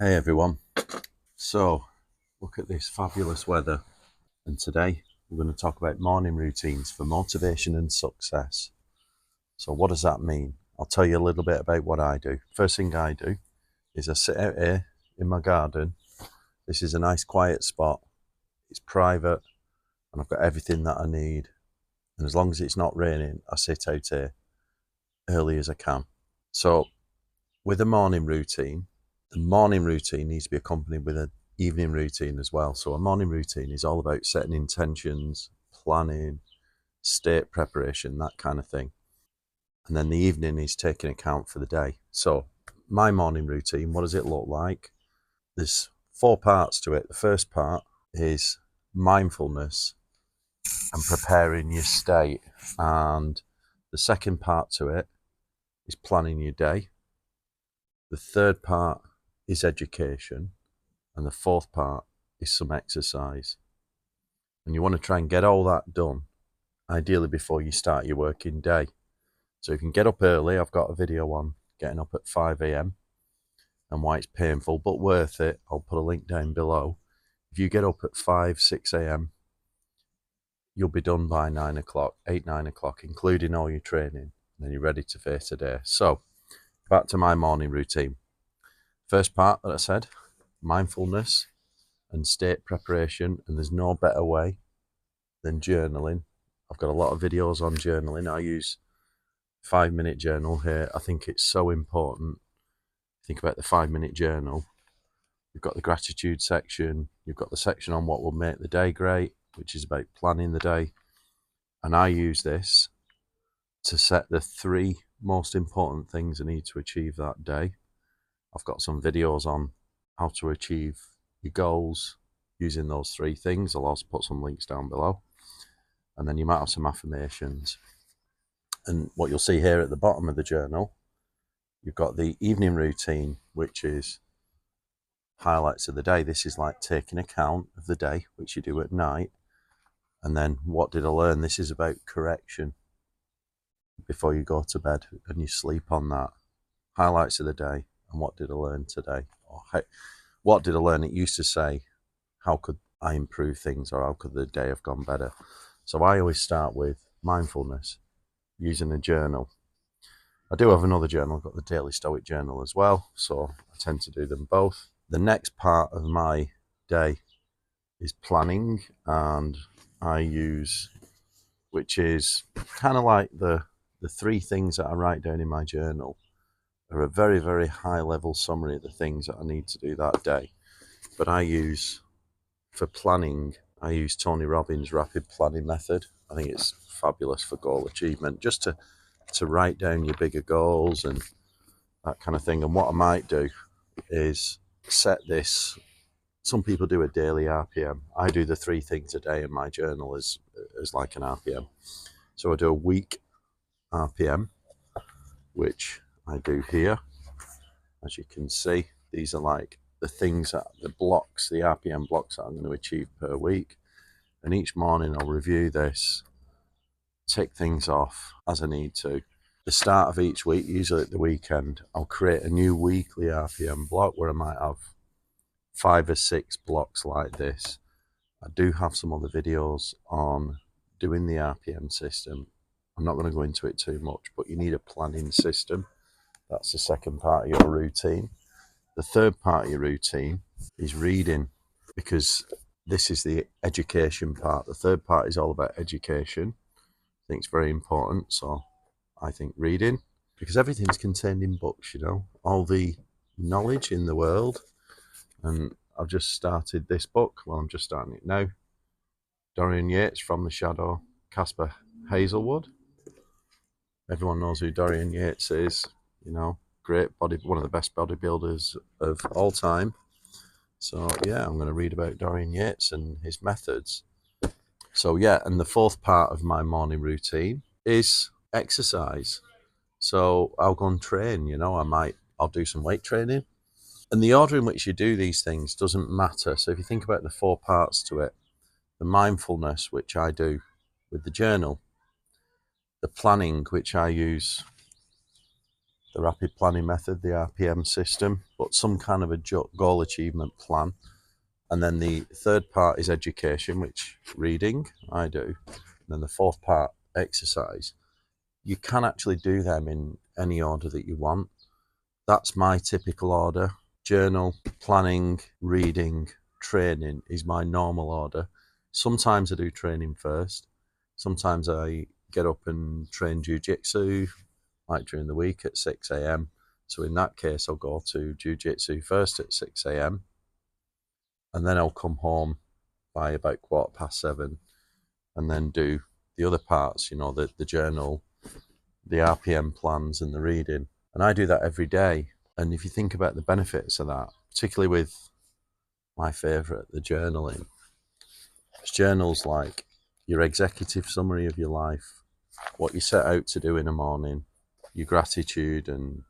Hey everyone. So, look at this fabulous weather. And today we're going to talk about morning routines for motivation and success. So, what does that mean? I'll tell you a little bit about what I do. First thing I do is I sit out here in my garden. This is a nice quiet spot. It's private and I've got everything that I need. And as long as it's not raining, I sit out here early as I can. So, with a morning routine, the morning routine needs to be accompanied with an evening routine as well. So a morning routine is all about setting intentions, planning, state preparation, that kind of thing. And then the evening is taking account for the day. So my morning routine, what does it look like? There's four parts to it. The first part is mindfulness and preparing your state. And the second part to it is planning your day. The third part is education. And the fourth part is some exercise. And you want to try and get all that done, ideally before you start your working day. So you can get up early. I've got a video on getting up at 5 a.m. and why it's painful, but worth it. I'll put a link down below. If you get up at 5, 6 a.m., you'll be done by 9 o'clock, 8, 9 o'clock, including all your training. And then you're ready to face the day. So back to my morning routine. First part that I said, mindfulness and state preparation. And there's no better way than journaling. I've got a lot of videos on journaling. I use 5 minute journal here. I think it's so important. Think about the 5 minute journal. You've got the gratitude section. You've got the section on what will make the day great, which is about planning the day. And I use this to set the 3 most important things I need to achieve that day. I've got some videos on how to achieve your goals using those 3 things. I'll also put some links down below. And then you might have some affirmations. And what you'll see here at the bottom of the journal, you've got the evening routine, which is highlights of the day. This is like taking account of the day, which you do at night. And then what did I learn? This is about correction before you go to bed and you sleep on that. Highlights of the day and what did I learn today? Or what did I learn? It used to say, how could I improve things or how could the day have gone better? So I always start with mindfulness using a journal. I do have another journal. I've got the Daily Stoic Journal as well, so I tend to do them both. The next part of my day is planning, and I use, which is kind of like the 3 things that I write down in my journal are a very, very high level summary of the things that I need to do that day. But I use, for planning, I use Tony Robbins' rapid planning method. I think it's fabulous for goal achievement, just to write down your bigger goals and that kind of thing. And what I might do is set this. Some people do a daily RPM. I do the 3 things a day in my journal as like an RPM. So I do a week RPM, which I do here. As you can see, these are like the things that the blocks, the RPM blocks that I'm going to achieve per week. And each morning I'll review this, tick things off as I need to. The start of each week, usually at the weekend, I'll create a new weekly RPM block where I might have 5 or 6 blocks like this. I do have some other videos on doing the RPM system. I'm not going to go into it too much, but you need a planning system. That's the second part of your routine. The third part of your routine is reading, because this is the education part. The third part is all about education. I think it's very important. So I think reading, because everything's contained in books, all the knowledge in the world. And I've just started this book. Well, I'm just starting it now. Dorian Yates, From the Shadow, Caspar Hazelwood. Everyone knows who Dorian Yates is, great one of the best bodybuilders of all time. So yeah, I'm going to read about Dorian Yates and his methods. So yeah, and the fourth part of my morning routine is exercise. So I'll go and train, I'll do some weight training. And the order in which you do these things doesn't matter. So if you think about the 4 parts to it, the mindfulness, which I do with the journal, the planning, which I use the rapid planning method, the RPM system, but some kind of a goal achievement plan. And then the third part is education, which reading, I do. And then the fourth part, exercise. You can actually do them in any order that you want. That's my typical order. Journal, planning, reading, training is my normal order. Sometimes I do training first. Sometimes I get up and train jiu-jitsu, like during the week at 6 a.m. So in that case, I'll go to jiu-jitsu first at 6 a.m. and then I'll come home by about 7:15 and then do the other parts, the journal, the RPM plans and the reading. And I do that every day. And if you think about the benefits of that, particularly with my favourite, the journaling, journals like your executive summary of your life, what you set out to do in the morning, your gratitude and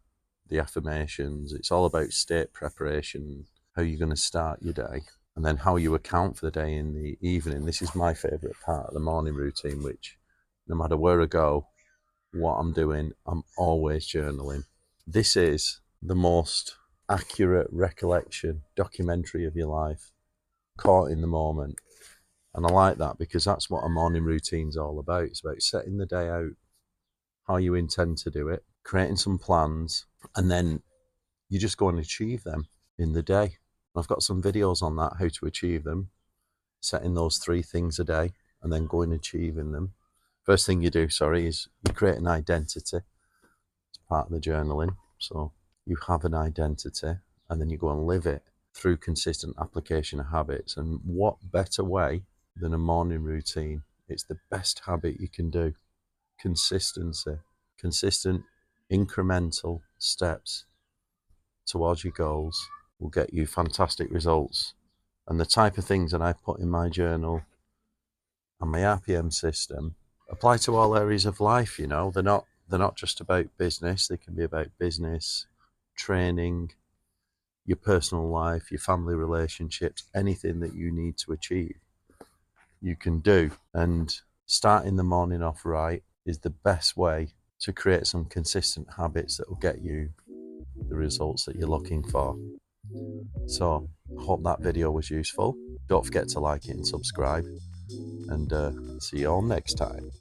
the affirmations. It's all about state preparation, how you're going to start your day, and then how you account for the day in the evening. This is my favourite part of the morning routine, which no matter where I go, what I'm doing, I'm always journaling. This is the most accurate recollection, documentary of your life, caught in the moment. And I like that because that's what a morning routine's all about. It's about setting the day out, how you intend to do it, creating some plans, and then you just go and achieve them in the day. I've got some videos on that, how to achieve them, setting those 3 things a day, and then going and achieving them. First thing you do, is you create an identity. It's part of the journaling. So you have an identity, and then you go and live it through consistent application of habits. And what better way than a morning routine? It's the best habit you can do. Consistency, consistent incremental steps towards your goals will get you fantastic results. And the type of things that I put in my journal and my RPM system apply to all areas of life. They're not just about business. They can be about business, training, your personal life, your family relationships, anything that you need to achieve, you can do. And starting the morning off right is the best way to create some consistent habits that will get you the results that you're looking for. So I hope that video was useful. Don't forget to like it and subscribe, and see you all next time.